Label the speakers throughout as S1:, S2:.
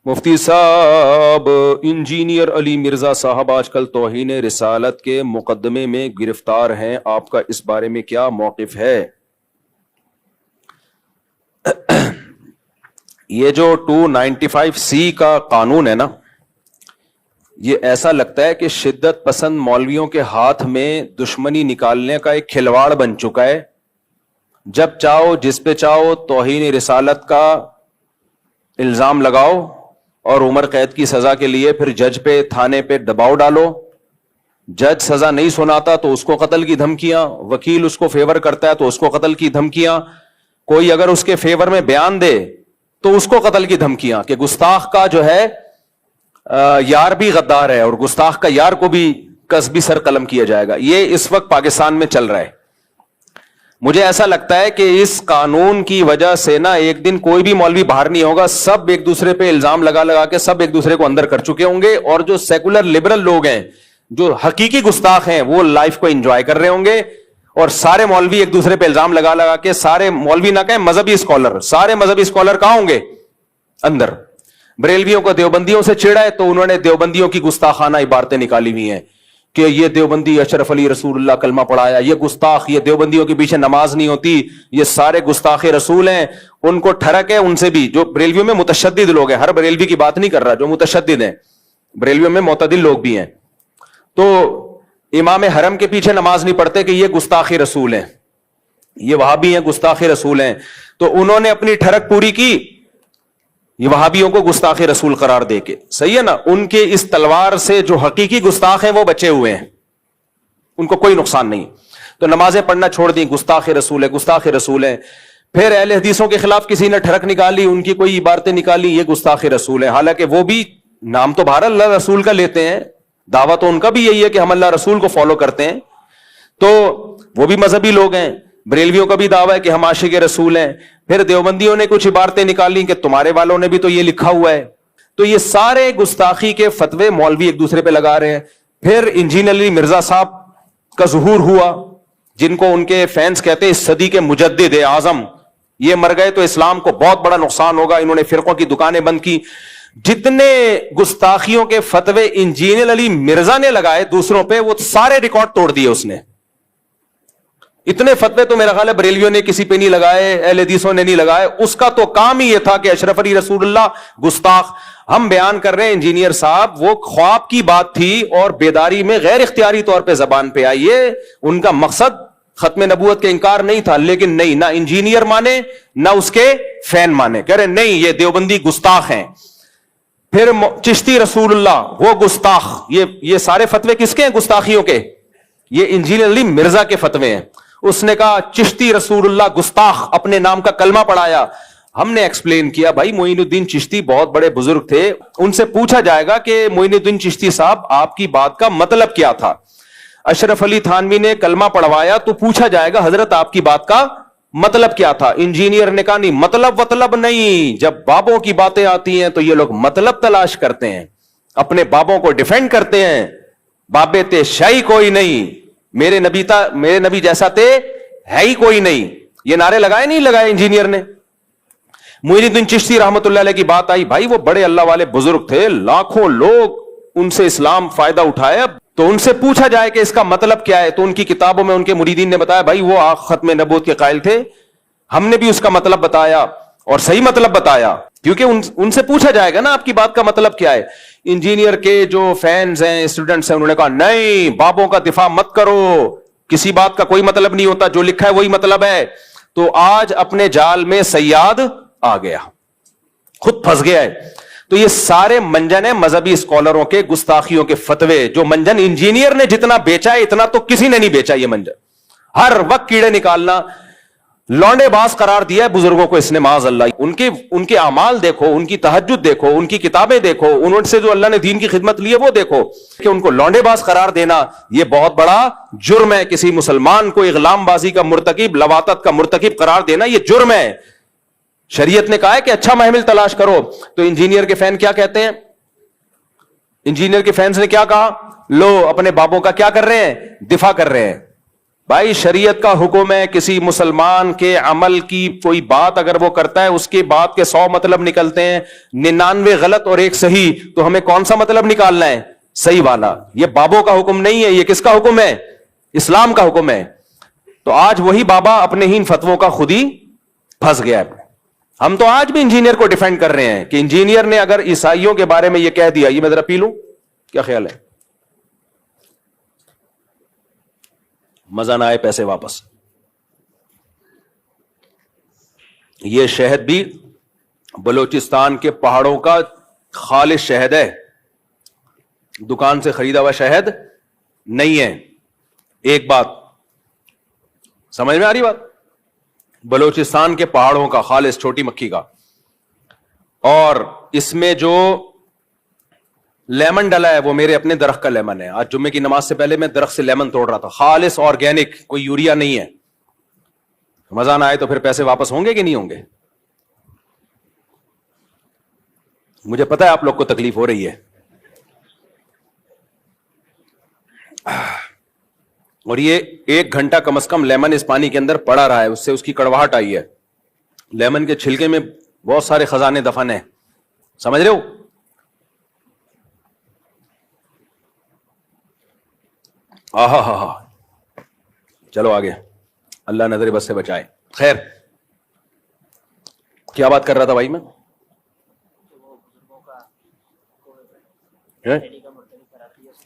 S1: مفتی صاحب، انجینئر علی مرزا صاحب آج کل توہین رسالت کے مقدمے میں گرفتار ہیں، آپ کا اس بارے میں کیا موقف ہے؟ یہ جو 295C کا قانون ہے نا، یہ ایسا لگتا ہے کہ شدت پسند مولویوں کے ہاتھ میں دشمنی نکالنے کا ایک کھلواڑ بن چکا ہے۔ جب چاہو جس پہ چاہو توہین رسالت کا الزام لگاؤ اور عمر قید کی سزا کے لیے پھر جج پہ تھانے پہ دباؤ ڈالو۔ جج سزا نہیں سناتا تو اس کو قتل کی دھمکیاں، وکیل اس کو فیور کرتا ہے تو اس کو قتل کی دھمکیاں، کوئی اگر اس کے فیور میں بیان دے تو اس کو قتل کی دھمکیاں، کہ گستاخ کا جو ہے یار بھی غدار ہے اور گستاخ کا یار کو بھی قصبی سر قلم کیا جائے گا۔ یہ اس وقت پاکستان میں چل رہا ہے۔ مجھے ایسا لگتا ہے کہ اس قانون کی وجہ سے نا ایک دن کوئی بھی مولوی باہر نہیں ہوگا، سب ایک دوسرے پہ الزام لگا لگا کے سب ایک دوسرے کو اندر کر چکے ہوں گے، اور جو سیکولر لبرل لوگ ہیں، جو حقیقی گستاخ ہیں، وہ لائف کو انجوائے کر رہے ہوں گے، اور سارے مولوی ایک دوسرے پہ الزام لگا لگا کے، سارے مولوی نہ کہیں مذہبی اسکالر، سارے مذہبی اسکالر کہاں ہوں گے؟ اندر۔ بریلویوں کو دیوبندیوں سے چھیڑا ہے تو انہوں نے دیوبندیوں کی گستاخانہ عبارتیں نکالی ہوئی ہیں کہ یہ دیوبندی اشرف علی رسول اللہ کلمہ پڑھایا، یہ گستاخ، یہ دیوبندیوں کے پیچھے نماز نہیں ہوتی، یہ سارے گستاخ رسول ہیں۔ ان کو ٹھڑک ہے ان سے بھی، جو بریلویوں میں متشدد لوگ ہیں، ہر بریلوی کی بات نہیں کر رہا، جو متشدد ہیں بریلویوں میں معتدل لوگ بھی ہیں، تو امام حرم کے پیچھے نماز نہیں پڑھتے کہ یہ گستاخ رسول ہیں، یہ وہابی ہیں، گستاخ رسول ہیں۔ تو انہوں نے اپنی ٹھڑک پوری کی یہ وہابیوں کو گستاخ رسول قرار دے کے، صحیح ہے نا؟ ان کے اس تلوار سے جو حقیقی گستاخ ہیں وہ بچے ہوئے ہیں، ان کو کوئی نقصان نہیں۔ تو نمازیں پڑھنا چھوڑ دیں، گستاخ رسول ہے، گستاخ رسول ہیں۔ پھر اہل حدیثوں کے خلاف کسی نے ٹھڑک نکالی، ان کی کوئی عبارتیں نکالی، یہ گستاخ رسول ہے، حالانکہ وہ بھی نام تو بہر اللہ رسول کا لیتے ہیں، دعویٰ تو ان کا بھی یہی ہے کہ ہم اللہ رسول کو فالو کرتے ہیں، تو وہ بھی مذہبی لوگ ہیں۔ بریلویوں کا بھی دعویٰ ہے کہ ہم عاشق رسول ہیں۔ پھر دیوبندیوں نے کچھ عبارتیں نکالی کہ تمہارے والوں نے بھی تو یہ لکھا ہوا ہے۔ تو یہ سارے گستاخی کے فتوے مولوی ایک دوسرے پہ لگا رہے ہیں۔ پھر انجینئر علی مرزا صاحب کا ظہور ہوا، جن کو ان کے فینس کہتے ہیں اس صدی کے مجدد اعظم، یہ مر گئے تو اسلام کو بہت بڑا نقصان ہوگا، انہوں نے فرقوں کی دکانیں بند کی۔ جتنے گستاخیوں کے فتوے انجینئر علی مرزا نے لگائے دوسروں پہ، وہ سارے ریکارڈ توڑ دیے اس نے۔ اتنے فتوے تو میرا خیال ہے بریلویوں نے کسی پہ نہیں لگائے، اہل حدیثوں نے نہیں لگائے۔ اس کا تو کام ہی یہ تھا کہ اشرف علی رسول اللہ گستاخ۔ ہم بیان کر رہے ہیں انجینئر صاحب، وہ خواب کی بات تھی اور بیداری میں غیر اختیاری طور پہ زبان پہ آئی ہے۔ ان کا مقصد ختم نبوت کے انکار نہیں تھا، لیکن نہیں، نہ انجینئر مانے نہ اس کے فین مانے، کہہ رہے نہیں یہ دیوبندی گستاخ ہیں۔ پھر چشتی رسول اللہ وہ گستاخ، یہ سارے فتوے کس کے ہیں گستاخیوں کے؟ یہ انجینئر علی مرزا کے فتوے ہیں۔ اس نے کہا چشتی رسول اللہ گستاخ، اپنے نام کا کلمہ پڑھایا۔ ہم نے ایکسپلین کیا بھائی معین الدین چشتی بہت بڑے بزرگ تھے، ان سے پوچھا جائے گا کہ معین الدین چشتی صاحب آپ کی بات کا مطلب کیا تھا۔ اشرف علی تھانوی نے کلمہ پڑھوایا تو پوچھا جائے گا حضرت آپ کی بات کا مطلب کیا تھا۔ انجینئر نے کہا نہیں، مطلب نہیں، جب بابوں کی باتیں آتی ہیں تو یہ لوگ مطلب تلاش کرتے ہیں، اپنے بابوں کو ڈیفینڈ کرتے ہیں۔ بابے تے شاہی کوئی نہیں، میرے نبی جیسا تے ہے ہی کوئی نہیں، یہ نعرے لگائے نہیں لگائے انجینئر نے۔ معین الدین چشتی رحمت اللہ علیہ کی بات آئی، بھائی وہ بڑے اللہ والے بزرگ تھے، لاکھوں لوگ ان سے اسلام فائدہ اٹھایا، تو ان سے پوچھا جائے کہ اس کا مطلب کیا ہے، تو ان کی کتابوں میں ان کے مریدین نے بتایا بھائی وہ ختم نبوت کے قائل تھے، ہم نے بھی اس کا مطلب بتایا اور صحیح مطلب بتایا، کیونکہ ان سے پوچھا جائے گا نا آپ کی بات کا مطلب کیا ہے۔ انجینئر کے جو فینز ہیں، اسٹوڈنٹس ہیں، انہوں نے کہا نہیں، بابوں کا دفاع مت کرو، کسی بات کا کوئی مطلب نہیں ہوتا، جو لکھا ہے وہی مطلب ہے۔ تو آج اپنے جال میں صیاد آ گیا، خود پھنس گیا ہے۔ تو یہ سارے منجن ہیں مذہبی اسکالروں کے گستاخیوں کے فتوے، جو منجن انجینئر نے جتنا بیچا ہے اتنا تو کسی نے نہیں بیچا۔ یہ منجن ہر وقت کیڑے نکالنا، لونڈے باز قرار دیا ہے بزرگوں کو اس نے، معاذ اللہ۔ ان کے اعمال دیکھو، ان کی تہجد دیکھو، ان کی کتابیں دیکھو، انہوں سے جو اللہ نے دین کی خدمت لی ہے وہ دیکھو، کہ ان کو لونڈے باز قرار دینا یہ بہت بڑا جرم ہے۔ کسی مسلمان کو اغلام بازی کا مرتکب، لواطت کا مرتکب قرار دینا یہ جرم ہے۔ شریعت نے کہا ہے کہ اچھا محمل تلاش کرو۔ تو انجینئر کے فین کیا کہتے ہیں؟ انجینئر کے فینس نے کیا کہا؟ لو اپنے بابوں کا کیا کر رہے ہیں؟ دفاع کر رہے ہیں۔ بھائی شریعت کا حکم ہے, کسی مسلمان کے عمل کی کوئی بات اگر وہ کرتا ہے اس کے بات کے 100 مطلب نکلتے ہیں, 99 غلط اور 1 صحیح, تو ہمیں کون سا مطلب نکالنا ہے؟ صحیح والا. یہ بابوں کا حکم نہیں ہے, یہ کس کا حکم ہے؟ اسلام کا حکم ہے. تو آج وہی بابا اپنے ہی ان فتووں کا خود ہی پھنس گیا ہے. ہم تو آج بھی انجینئر کو ڈیفینڈ کر رہے ہیں کہ انجینئر نے اگر عیسائیوں کے بارے میں یہ کہہ دیا, یہ میں ذرا پی لوں, کیا خیال ہے؟ مزہ نہ آئے پیسے واپس. یہ شہد بھی بلوچستان کے پہاڑوں کا خالص شہد ہے, دکان سے خریدا ہوا شہد نہیں ہے. ایک بات سمجھ میں آ رہی بات؟ بلوچستان کے پہاڑوں کا خالص چھوٹی مکھی کا. اور اس میں جو لیمن ڈلا ہے وہ میرے اپنے درخت کا لیمن ہے. آج جمعے کی نماز سے پہلے میں درخت سے لیمن توڑ رہا تھا, خالص آرگینک, کوئی یوریا نہیں ہے. مزہ نہ آئے تو پھر پیسے واپس ہوں گے کہ نہیں ہوں گے؟ مجھے پتا ہے آپ لوگ کو تکلیف ہو رہی ہے. اور یہ 1 گھنٹہ کم از کم لیمن اس پانی کے اندر پڑا رہا ہے, اس سے اس کی کڑواہٹ آئی ہے. لیمن کے چھلکے میں بہت سارے خزانے دفن ہیں, سمجھ رہے ہو؟ آہا ہا ہا. چلو آگے, اللہ نظر بس سے بچائے. خیر, کیا بات کر رہا تھا بھائی میں؟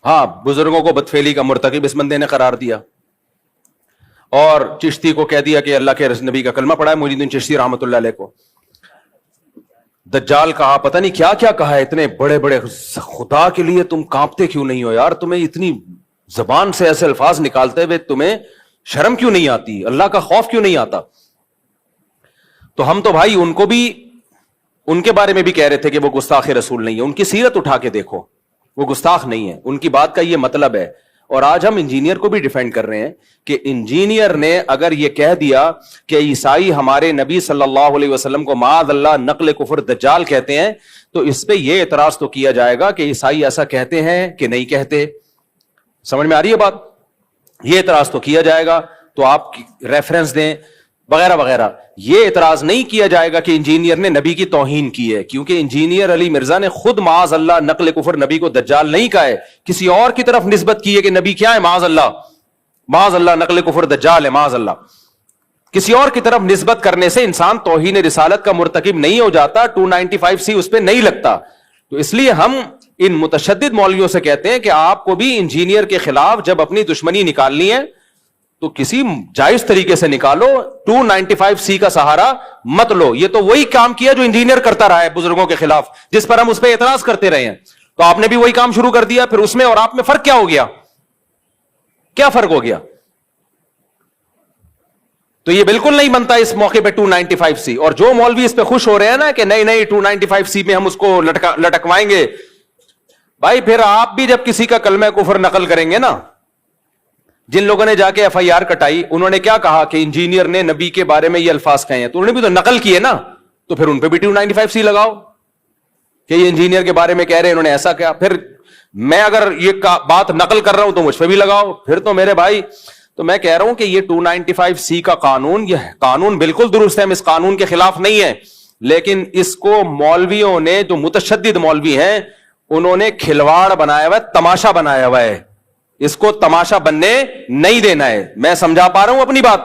S1: ہاں, بزرگوں کو بدفعلی کا مرتکب اس بندے نے قرار دیا, اور چشتی کو کہہ دیا کہ اللہ کے نبی کا کلمہ پڑھا ہے, معین الدین چشتی رحمۃ اللہ علیہ کو. دجال کہا, پتہ نہیں کیا کیا کہا ہے, اتنے بڑے بڑے, خدا کے لیے تم کانپتے کیوں نہیں ہو یار؟ تمہیں اتنی زبان سے ایسے الفاظ نکالتے ہوئے تمہیں شرم کیوں نہیں آتی؟ اللہ کا خوف کیوں نہیں آتا؟ تو ہم تو بھائی ان کو بھی, ان کے بارے میں بھی کہہ رہے تھے کہ وہ گستاخ رسول نہیں ہے. ان کی سیرت اٹھا کے دیکھو, وہ گستاخ نہیں ہے. ان کی بات کا یہ مطلب ہے. اور آج ہم انجینئر کو بھی ڈیفینڈ کر رہے ہیں کہ انجینئر نے اگر یہ کہہ دیا کہ عیسائی ہمارے نبی صلی اللہ علیہ وسلم کو معاذ اللہ نقل کفر دجال کہتے ہیں, تو اس پہ یہ اعتراض تو کیا جائے گا کہ عیسائی ایسا کہتے ہیں کہ نہیں کہتے. سمجھ میں آ رہی ہے بات؟ یہ اعتراض تو کیا جائے گا, تو آپ ریفرنس دیں وغیرہ وغیرہ. یہ اعتراض نہیں کیا جائے گا کہ انجینئر نے نبی کی توہین کی ہے, کیونکہ انجینئر علی مرزا نے خود معاذ اللہ نقل کفر نبی کو دجال نہیں کہا ہے, کسی اور کی طرف نسبت کی ہے کہ نبی کیا ہے, معاذ اللہ نقل کفر دجال ہے, معاذ اللہ. کسی اور کی طرف نسبت کرنے سے انسان توہین رسالت کا مرتکب نہیں ہو جاتا, 295C اس پہ نہیں لگتا. تو اس لیے ہم ان متشدد مولویوں سے کہتے ہیں کہ آپ کو بھی انجینئر کے خلاف جب اپنی دشمنی نکالنی ہے تو کسی جائز طریقے سے نکالو, 295C کا سہارا مت لو. یہ تو وہی کام کیا جو انجینئر کرتا رہا ہے بزرگوں کے خلاف, جس پر ہم اس پہ اعتراض کرتے رہے ہیں. تو آپ نے بھی وہی کام شروع کر دیا, پھر اس میں اور آپ میں فرق کیا ہو گیا؟ کیا فرق ہو گیا؟ تو یہ بالکل نہیں بنتا اس موقع پہ 295C. اور جو مولوی اس پہ خوش ہو رہے ہیں نا کہ نہیں 295C میں ہم اس کو لٹکوائیں گے, بھائی پھر آپ بھی جب کسی کا کلمہ کفر نقل کریں گے نا, جن لوگوں نے جا کے FIR کٹائی, انہوں نے کیا کہا کہ انجینئر نے نبی کے بارے میں یہ الفاظ کہے ہیں, تو انہوں نے بھی تو نقل کیے نا, تو پھر ان پہ بھی 295C لگاؤ کہ یہ انجینئر کے بارے میں کہہ رہے ہیں, انہوں نے ایسا کیا. پھر میں اگر یہ بات نقل کر رہا ہوں تو مجھ پہ بھی لگاؤ. پھر تو میرے بھائی, تو میں کہہ رہا ہوں کہ یہ 295C کا قانون, یہ قانون بالکل درست ہے, ہم اس قانون کے خلاف نہیں ہے, لیکن اس کو مولویوں نے, جو متشدد مولوی ہیں, انہوں نے کھلواڑ بنایا ہوا ہے, تماشا بنایا ہوا ہے. اس کو تماشا بننے نہیں دینا ہے. میں سمجھا پا رہا ہوں اپنی بات؟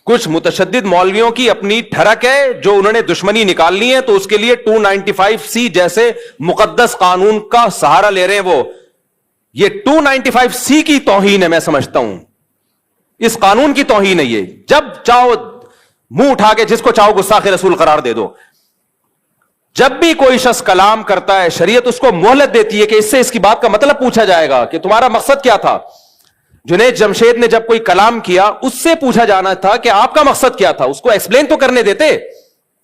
S1: کچھ متشدد مولویوں کی اپنی ٹھڑک ہے, جو انہوں نے دشمنی نکالنی ہے, تو اس کے لیے 295C جیسے مقدس قانون کا سہارا لے رہے ہیں. وہ یہ 295C کی توہین ہے, میں سمجھتا ہوں اس قانون کی توہین ہے یہ. جب چاہو منہ اٹھا کے جس کو چاہو گستاخ رسول قرار دے دو. جب بھی کوئی شخص کلام کرتا ہے, شریعت اس کو مہلت دیتی ہے کہ اس سے اس کی بات کا مطلب پوچھا جائے گا کہ تمہارا مقصد کیا تھا. جنید جمشید نے جب کوئی کلام کیا, اس سے پوچھا جانا تھا کہ آپ کا مقصد کیا تھا, اس کو ایکسپلین تو کرنے دیتے.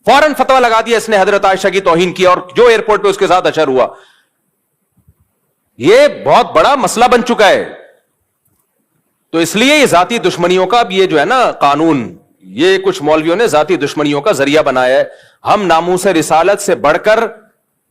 S1: فوراً فتویٰ لگا دیا اس نے حضرت عائشہ کی توہین کی, اور جو ایئرپورٹ پہ اس کے ساتھ اشر ہوا. یہ بہت بڑا مسئلہ بن چکا ہے. تو اس لیے یہ ذاتی دشمنیوں کا, اب یہ جو ہے نا قانون, یہ کچھ مولویوں نے ذاتی دشمنیوں کا ذریعہ بنایا ہے. ہم ناموس رسالت سے بڑھ کر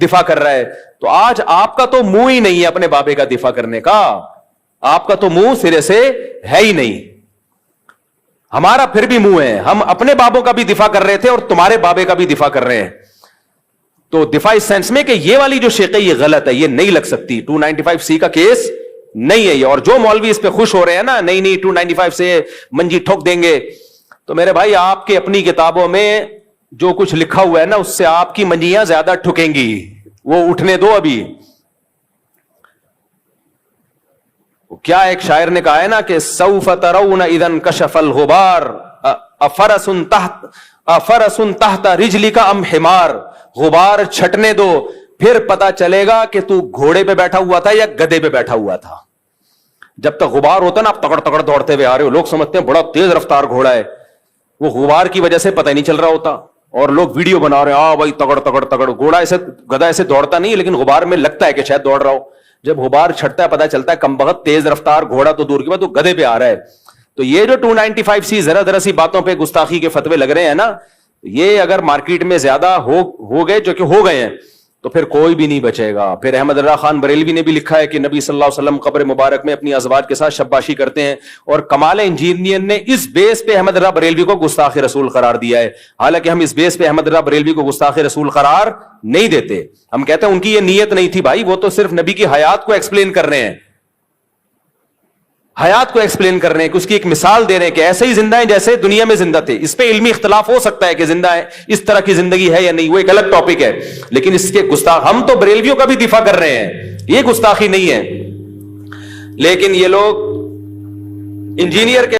S1: دفاع کر رہا ہے. تو آج آپ کا تو منہ ہی نہیں ہے اپنے بابے کا دفاع کرنے کا, آپ کا تو منہ سرے سے ہے ہی نہیں. ہمارا پھر بھی منہ ہے, ہم اپنے بابوں کا بھی دفاع کر رہے تھے اور تمہارے بابے کا بھی دفاع کر رہے ہیں. تو دفاع اس سینس میں کہ یہ والی جو شق ہے یہ غلط ہے, یہ نہیں لگ سکتی, 295C کا کیس نہیں ہے یہ. اور جو مولوی اس پہ خوش ہو رہے ہیں نا, نہیں 295 سے منجی ٹھوک دیں گے, تو میرے بھائی آپ کے اپنی کتابوں میں جو کچھ لکھا ہوا ہے نا اس سے آپ کی منجیاں زیادہ ٹھکیں گی, وہ اٹھنے دو ابھی. کیا ایک شاعر نے کہا ہے نا کہ سوف ترون اذا انکشف الغبار افرس تحت رجلک ام حمار. غبار چھٹنے دو پھر پتا چلے گا کہ تو گھوڑے پہ بیٹھا ہوا تھا یا گدے پہ بیٹھا ہوا تھا. جب تک غبار ہوتا نا آپ تکڑ تکڑ دوڑتے ہوئے آ رہے ہو, لوگ سمجھتے ہیں بڑا تیز رفتار گھوڑا ہے, وہ غبار کی وجہ سے پتہ ہی نہیں چل رہا ہوتا, اور لوگ ویڈیو بنا رہے ہیں بھائی تکڑ تکڑ تکڑ. گھوڑا ایسے گدھا ایسے دوڑتا نہیں, لیکن غبار میں لگتا ہے کہ شاید دوڑ رہا ہو. جب غبار چھٹتا ہے پتہ چلتا ہے کم بخت تیز رفتار گھوڑا تو دور کی بات, وہ گدھے پہ آ رہا ہے. تو یہ جو 295C ذرا سی باتوں پہ گستاخی کے فتوے لگ رہے ہیں نا, یہ اگر مارکیٹ میں زیادہ ہو گئے, جو کہ ہو گئے ہیں, تو پھر کوئی بھی نہیں بچے گا. پھر احمد رضا خان بریلوی نے بھی لکھا ہے کہ نبی صلی اللہ علیہ وسلم قبر مبارک میں اپنی ازواج کے ساتھ شباشی کرتے ہیں, اور کمال انجینئر نے اس بیس پہ احمد رضا بریلوی کو گستاخ رسول قرار دیا ہے. حالانکہ ہم اس بیس پہ احمد رضا بریلوی کو گستاخ رسول قرار نہیں دیتے. ہم کہتے ہیں ان کی یہ نیت نہیں تھی بھائی, وہ تو صرف نبی کی حیات کو ایکسپلین کر رہے ہیں, حیات کو ایکسپلین کر رہے ہیں, کہ اس کی ایک مثال دے رہے ہیں کہ ایسے ہی زندہ ہیں جیسے دنیا میں زندہ تھے. اس پہ علمی اختلاف ہو سکتا ہے کہ زندہ ہے, اس طرح کی زندگی ہے یا نہیں, وہ ایک الگ ٹاپک ہے, لیکن اس کے گستاخ, ہم تو بریلویوں کا بھی دفاع کر رہے ہیں, یہ گستاخی نہیں ہے. لیکن یہ لوگ انجینئر کے